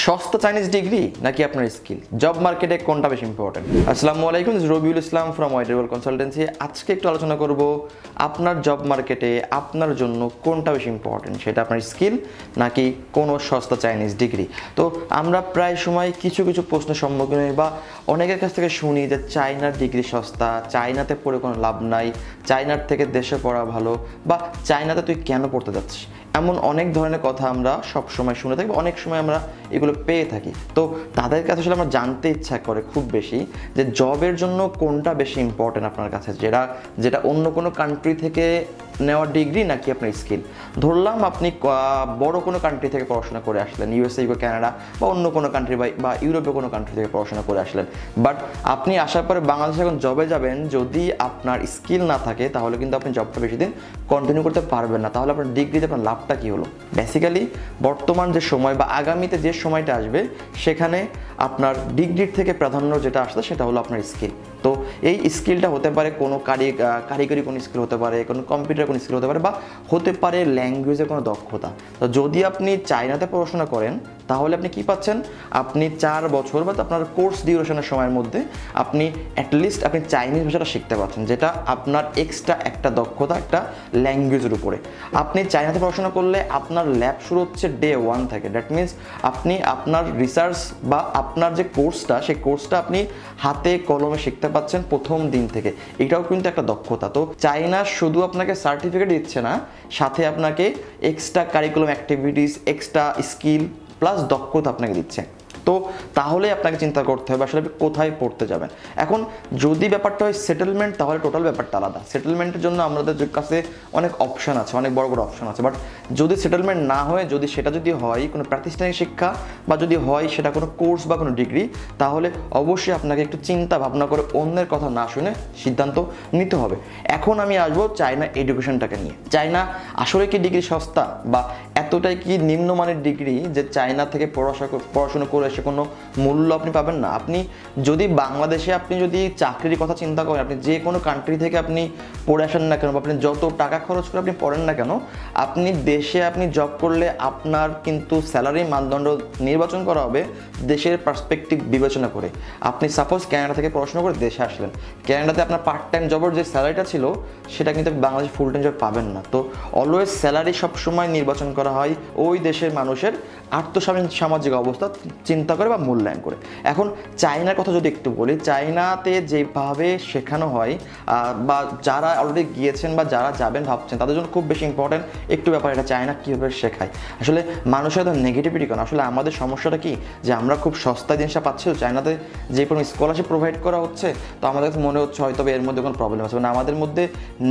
সস্তা Chinese degree নাকি আপনার স্কিল, জব মার্কেটে কোনটা বেশি ইম্পর্টেন্ট? আসসালামু আলাইকুম, রবিউল ইসলাম ফ্রম ওয়াইডেবল কনসালটেন্সি। আজকে একটু আলোচনা করব আপনার জব মার্কেটে আপনার জন্য কোনটা বেশি ইম্পর্টেন্ট, সেটা আপনার স্কিল নাকি কোনো সস্তা চাইনিজ ডিগ্রি। তো আমরা প্রায় সময় কিছু প্রশ্নের সম্মুখীন হই বা অনেকের কাছ থেকে শুনি যে চায়নার ডিগ্রি সস্তা, চায়নাতে পড়ে কোনো লাভ নাই, চায়নার থেকে দেশে পড়া ভালো, বা চায়নাতে তুই কেন পড়তে যাচ্ছিস, এমন অনেক ধরনের কথা আমরা সব সময় শুনে থাকি, অনেক সময় আমরা এগুলো পেয়ে থাকি। তো তাদের কাছে আসলে আমরা জানতে ইচ্ছা করে খুব বেশি যে জবের জন্য কোনটা বেশি ইম্পর্টেন্ট আপনার কাছে, যেটা অন্য কোনো কান্ট্রি থেকে নেওয়া ডিগ্রি নাকি আপনার স্কিল। ধরলাম আপনি বড় কোনো কান্ট্রি থেকে পড়াশোনা করে আসলেন, ইউএসএ বা কানাডা বা অন্য কোনো কান্ট্রি বা ইউরোপের কোনো কান্ট্রি থেকে পড়াশোনা করে আসলেন, বাট আপনি আসার পরে বাংলাদেশে এখন জবে যাবেন, যদি আপনার স্কিল না থাকে তাহলে কিন্তু আপনি জবটা বেশি দিন কন্টিনিউ করতে পারবেন না। তাহলে আপনার ডিগ্রিতে আপনার লাভটা কী হলো? বেসিক্যালি বর্তমান যে সময় বা আগামীতে যে সময়টা আসবে সেখানে আপনার ডিগ্রির থেকে প্রাধান্য যেটা আসছে সেটা হলো আপনার স্কিল। তো এই স্কিলটা হতে পারে কোনো কারিগরি কোনো স্কিল হতে পারে, কোনো কম্পিউটার কোনো স্কিল হতে পারে, বা হতে পারে ল্যাঙ্গুয়েজের কোনো দক্ষতা। তো যদি আপনি চায়নাতে পড়াশোনা করেন তাহলে আপনি কি পাচ্ছেন, আপনি 4 বছর বা আপনার কোর্স ডিউরেশনের সময়ের মধ্যে আপনি অ্যাটলিস্ট আপনি চাইনিজ ভাষাটা শিখতে পারছেন, যেটা আপনার এক্সট্রা একটা দক্ষতা, একটা ল্যাঙ্গুয়েজের উপরে। আপনি চায়নাতে পড়াশোনা করলে আপনার ল্যাব শুরু হচ্ছে ডে 1 থেকে। দ্যাট মিনস আপনি আপনার রিসার্চ বা আপনার যে কোর্সটা, সেই কোর্সটা আপনি হাতে কলমে শিখতে পাচ্ছেন প্রথম দিন থেকে। এটাও কিন্তু একটা দক্ষতা। তো চায়না শুধু আপনাকে সার্টিফিকেট দিচ্ছে না, সাথে আপনাকে extra curriculum activities, extra skill plus দক্ষতা আপনাকে দিচ্ছে। তো তাহলে আপনাকে চিন্তা করতে হবে আসলে আপনি কোথায় পড়তে যাবেন। এখন যদি ব্যাপারটা হয় সেটেলমেন্ট, তাহলে টোটাল ব্যাপারটা আলাদা। সেটেলমেন্টের জন্য আমাদের কাছে অনেক অপশান আছে, অনেক বড় অপশান আছে। বাট যদি সেটেলমেন্ট না হয়, সেটা যদি হয় কোনো প্রাতিষ্ঠানিক শিক্ষা, বা যদি হয় সেটা কোনো কোর্স বা কোনো ডিগ্রি, তাহলে অবশ্যই আপনাকে একটু চিন্তা ভাবনা করে অন্যের কথা না শুনে সিদ্ধান্ত নিতে হবে। এখন আমি আসবো চায়না এডুকেশনটাকে নিয়ে। চায়না আসলে কি ডিগ্রি সস্তা, বা এতটাই কি নিম্নমানের ডিগ্রি যে চায়না থেকে পড়াশোনা করে কোনো মূল্য আপনি পাবেন না? আপনি যদি বাংলাদেশে আপনি যদি চাকরির কথা চিন্তা করেন, আপনি যে কোনো কান্ট্রি থেকে আপনি পড়ে আসেন না কেন, বা আপনি যত টাকা খরচ করে আপনি পড়েন না কেন, আপনি দেশে আপনি জব করলে আপনার কিন্তু স্যালারি মানদণ্ড নির্বাচন করা হবে দেশের পার্সপেক্টিভ বিবেচনা করে। আপনি সাপোজ ক্যানাডা থেকে পড়াশোনা করে দেশে আসলেন, ক্যানাডাতে আপনার পার্ট টাইম জবের যে স্যালারিটা ছিল সেটা কিন্তু বাংলাদেশে ফুল টাইম জব পাবেন না। তো অলওয়েজ স্যালারি সবসময় নির্বাচন করা হয় ওই দেশের মানুষের সামাজিক অবস্থা চিন্তা করে বা মূল্যায়ন করে। এখন চায়নার কথা যদি একটু বলি, চায়নাতে যেভাবে শেখানো হয়, বা যারা অলরেডি গিয়েছেন বা যারা যাবেন ভাবছেন তাদের জন্য খুব বেশি ইম্পর্টেন্ট একটু ব্যাপার, এটা চায়না কীভাবে শেখায়। আসলে মানুষের তো নেগেটিভিটি কেন, আসলে আমাদের সমস্যাটা কি যে আমরা খুব সস্তা জিনিসটা পাচ্ছি। চায়নাতে যে কোনো স্কলারশিপ প্রোভাইড করা হচ্ছে, তো আমাদের কাছে মনে হচ্ছে হয়তো এর মধ্যে কোনো প্রবলেম আছে, মানে আমাদের মধ্যে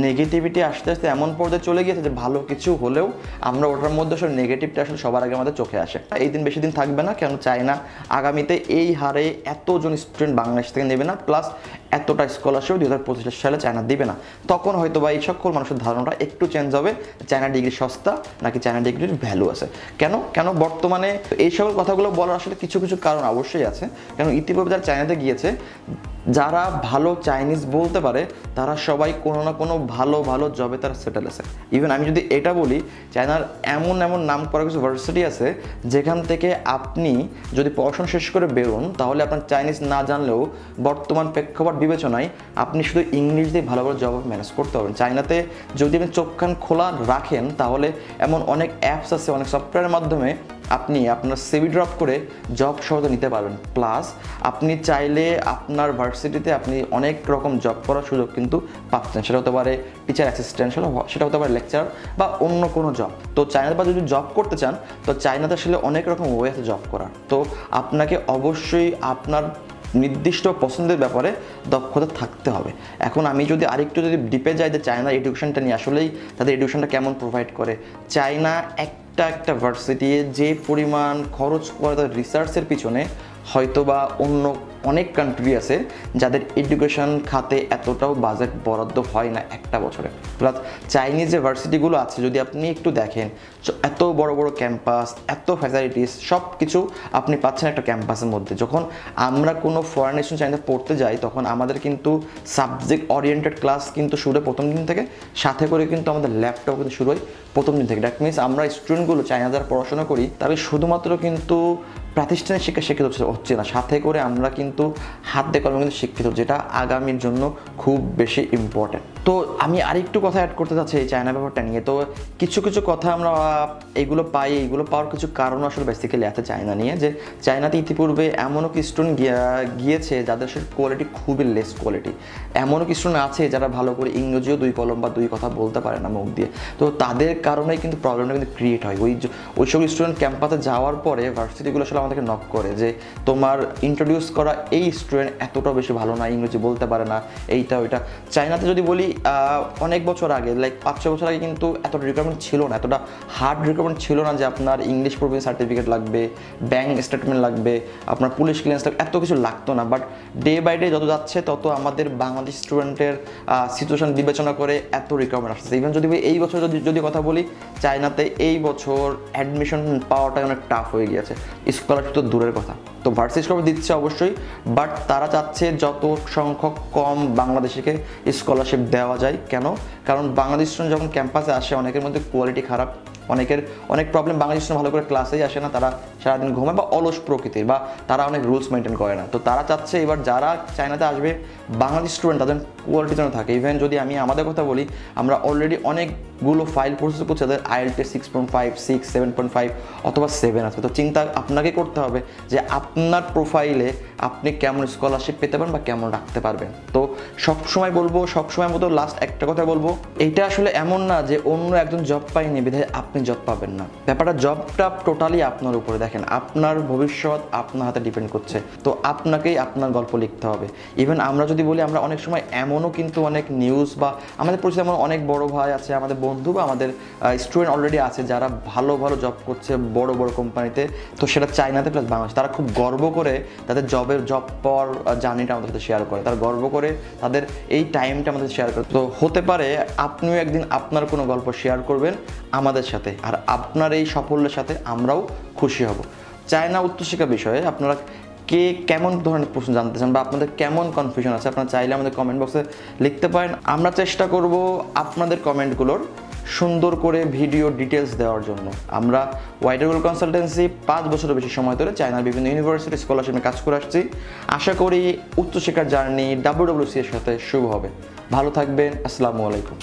নেগেটিভিটি আস্তে আস্তে এমন পর্যায়ে চলে গিয়েছে যে ভালো কিছু হলেও আমরা ওটার মধ্যে আসলে নেগেটিভটা আসলে সবার আগে আমাদের চোখে আসে। এই দিন বেশি দিন থাকবে না, কেন চায়না আগামীতে এই হারে এতজন স্টুডেন্ট বাংলাদেশ থেকে নেবে না, প্লাস এতটা স্কলারশিপ 2025 সালে চায়না দিবে না। তখন হয়তো বা এই সকল মানুষের ধারণাটা একটু চেঞ্জ হবে, চায়না ডিগ্রি সস্তা নাকি চায়না ডিগ্রির ভ্যালু আছে। কেন বর্তমানে এই সকল কথাগুলো বলার আসলে কিছু কারণ অবশ্যই আছে। কেন ইতিপূর্বে যারা চায়নাতে গিয়েছে, যারা ভালো চাইনিজ বলতে পারে, তারা সবাই কোনো না কোনো ভালো জবে তারা সেটেল আছে। ইভেন আমি যদি এটা বলি, চায়নার এমন নাম করা কিছু ভার্সিটি আছে যেখান থেকে আপনি যদি পড়াশোনা শেষ করে বেরোন, তাহলে আপনার চাইনিজ না জানলেও বর্তমান প্রেক্ষাপট বিবেচনায় আপনি শুধু ইংলিশ দিয়ে ভালো জব ম্যানেজ করতে পারবেন। চায়নাতে যদি আপনি চোখ কান খোলা রাখেন, তাহলে এমন অনেক অ্যাপস আছে, অনেক সফটওয়্যারের মাধ্যমে আপনি আপনার সিভি ড্রপ করে জব সহজে নিতে পারবেন। প্লাস আপনি চাইলে আপনার ভার্সিটিতে আপনি অনেক রকম জব করার সুযোগ কিন্তু পাচ্ছেন। সেটা হতে পারে টিচার অ্যাসিস্ট্যান্ট, সেটা হতে পারে লেকচারার বা অন্য কোনো জব। তো চায়নাতে বা যদি জব করতে চান, তো চায়নাতে আসলে অনেক রকম ওয়ে আছে জব করার। তো আপনাকে অবশ্যই আপনার নির্দিষ্ট পছন্দের ব্যাপারে দক্ষতা থাকতে হবে। এখন আমি যদি আরেকটু ডিপে যাই যে চায়নার এডুকেশনটা নিয়ে, আসলেই তাদের এডুকেশনটা কেমন প্রোভাইড করে। চায়না একটা ভার্সিটি যে পরিমাণ খরচ করে তাদের রিসার্চের পিছনে, হয়তো বা অন্য অনেক কান্ট্রি আছে যাদের এডুকেশন খাতে এতটাও বাজেট বরাদ্দ হয় না একটা বছরে। প্লাস চাইনিজ যে ভার্সিটিগুলো আছে যদি আপনি একটু দেখেন, এত বড় বড় ক্যাম্পাস, এত ফ্যাসিলিটিস, সব কিছু আপনি পাচ্ছেন একটা ক্যাম্পাসের মধ্যে। যখন আমরা কোনো ফরেন নেশন চাইনিজে পড়তে যাই তখন আমাদের কিন্তু সাবজেক্ট ওরিয়েন্টেড ক্লাস কিন্তু শুরু হয় প্রথম দিন থেকে, সাথে করে কিন্তু আমাদের ল্যাপটপ কিন্তু শুরু হয় প্রথম দিন থেকে। দ্যাট মিনস আমরা স্টুডেন্টগুলো চাইনা যারা পড়াশোনা করি তবে শুধুমাত্র কিন্তু প্রাতিষ্ঠানিক শিক্ষা শিক্ষিত হচ্ছে না, সাথে করে আমরা কিন্তু হাতে কলমে কিন্তু শিক্ষিত, যেটা আগামীর জন্য খুব বেশি ইম্পর্টেন্ট। তো আমি আরেকটু কথা অ্যাড করতে চাচ্ছি এই চায়না ব্যাপারটা নিয়ে। তো কিছু কিছু কথা আমরা এইগুলো পাই, এইগুলো পাওয়ার কিছু কারণ আসলে বেসিক্যালি আছে চায়না নিয়ে, যে চায়নাতে ইতিপূর্বে এমনও কি স্টুডেন্ট গিয়েছে যাদের সাথে কোয়ালিটি খুবই লেস কোয়ালিটি, এমনও কি স্টুডেন্ট আছে যারা ভালো করে ইংরেজিও 2 কলম বা 2 কথা বলতে পারে না মুখ দিয়ে। তো তাদের কারণেই কিন্তু প্রবলেমটা কিন্তু ক্রিয়েট হয়। ওইসব স্টুডেন্ট ক্যাম্পাসে যাওয়ার পরে ভার্সিটিগুলো আসলে আমাদেরকে নক করে যে তোমার ইন্ট্রোডিউস করা এই স্টুডেন্ট এতটা বেশি ভালো না, ইংরেজি বলতে পারে না, এইটা ওইটা। চায়নাতে যদি বলি অনেক বছর আগে, লাইক 5-6 বছর আগে কিন্তু এতটা রিকোয়ারমেন্ট ছিল না, এতটা হার্ড রিকোয়ারমেন্ট ছিল না যে আপনার ইংলিশ প্রভিং সার্টিফিকেট লাগবে, ব্যাংক স্টেটমেন্ট লাগবে, আপনার পুলিশ ক্লিয়ারেন্স লাগবে, এত কিছু লাগতো না। বাট ডে বাই ডে যত যাচ্ছে তত আমাদের বাংলাদেশ স্টুডেন্টের সিচুয়েশন বিবেচনা করে এত রিকোয়ারমেন্ট আসছে। ইভেন যদি এই বছর যদি কথা বলি, চায়নাতে এই বছর অ্যাডমিশন পাওয়াটাই অনেক টাফ হয়ে গিয়েছে, স্কলারশিপ তো দূরের কথা। তো ভার্সিটি স্কলারশিপ দিচ্ছে অবশ্যই, বাট তারা চাচ্ছে যত সংখ্যক কম বাংলাদেশিকে স্কলারশিপ দেওয়া যায়। কেন? কারণ বাংলাদেশ স্টুডেন্ট যখন ক্যাম্পাসে আসে অনেকের মধ্যে কোয়ালিটি খারাপ, অনেক প্রবলেম, বাংলাদেশ স্টুডেন্ট ভালো করে ক্লাসেই আসে না, তারা সারাদিন ঘুমায় বা অলস প্রকৃতির, বা তারা অনেক রুলস মেনটেন করে না। তো তারা চাচ্ছে এবার যারা চায়নাতে আসবে বাংলাদেশ স্টুডেন্ট তাদের কোয়ালিটি যেন থাকে। ইভেন যদি আমি আমাদের কথা বলি, আমরা অলরেডি অনেকগুলো ফাইল প্রসেস করছি যাদের IELTS 6.5, 6, 7.5 অথবা 7 আছে। তো চিন্তা আপনাকে করতে হবে যে আপনার প্রোফাইলে আপনি কেমন স্কলারশিপ পেতে পারেন বা কেমন রাখতে পারবেন। তো সবসময় মতো লাস্ট একটা কথা বলবো, এইটা আসলে এমন না যে অন্য একজন জব পায়নি বিধায় আপনি জব পাবেন না। ব্যাপারটা জবটা টোটালি আপনার উপরে। দেখেন, আপনার ভবিষ্যৎ আপনার হাতে ডিপেন্ড করছে, তো আপনাকেই আপনার গল্প লিখতে হবে। ইভেন আমরা যদি বলি, আমরা অনেক সময় এমনও কিন্তু অনেক নিউজ বা আমাদের পরিচিত এমন অনেক বড় ভাই আছে, আমাদের বন্ধু বা আমাদের স্টুডেন্ট অলরেডি আছে যারা ভালো জব করছে বড় কোম্পানিতে, তো সেটা চায়নাতে প্লাস বাংলাদেশ। তারা খুব গর্ব করে তাদের জব পাওয়ার জার্নিটা আমাদের সাথে শেয়ার করে, তারা গর্ব করে তাদের এই টাইমটা আমাদের শেয়ার করে। তো হতে পারে আপনিও একদিন আপনার কোনো গল্প শেয়ার করবেন আমাদের সাথে, আর আপনার এই সাফল্যের সাথে আমরাও খুশি হব। চায়না উচ্চশিক্ষা বিষয়ে আপনারা কে কেমন ধরনের প্রশ্ন জানতে চান বা আপনাদের কেমন কনফিউশন আছে, আপনারা চাইলে আমাদের কমেন্ট বক্সে লিখতে পারেন। আমরা চেষ্টা করব আপনাদের কমেন্টগুলোর সুন্দর করে ভিডিও ডিটেলস দেওয়ার জন্য। আমরা ওয়াইডার ওয়ার্ল্ড কনসালটেন্সি 5 বছরের বেশি সময় ধরে চায়নার বিভিন্ন ইউনিভার্সিটি স্কলারশিপে কাজ করে আসছি। আশা করি উচ্চশিক্ষার জার্নি WWC এর সাথে শুভ হবে। ভালো থাকবেন। আসসালামু আলাইকুম।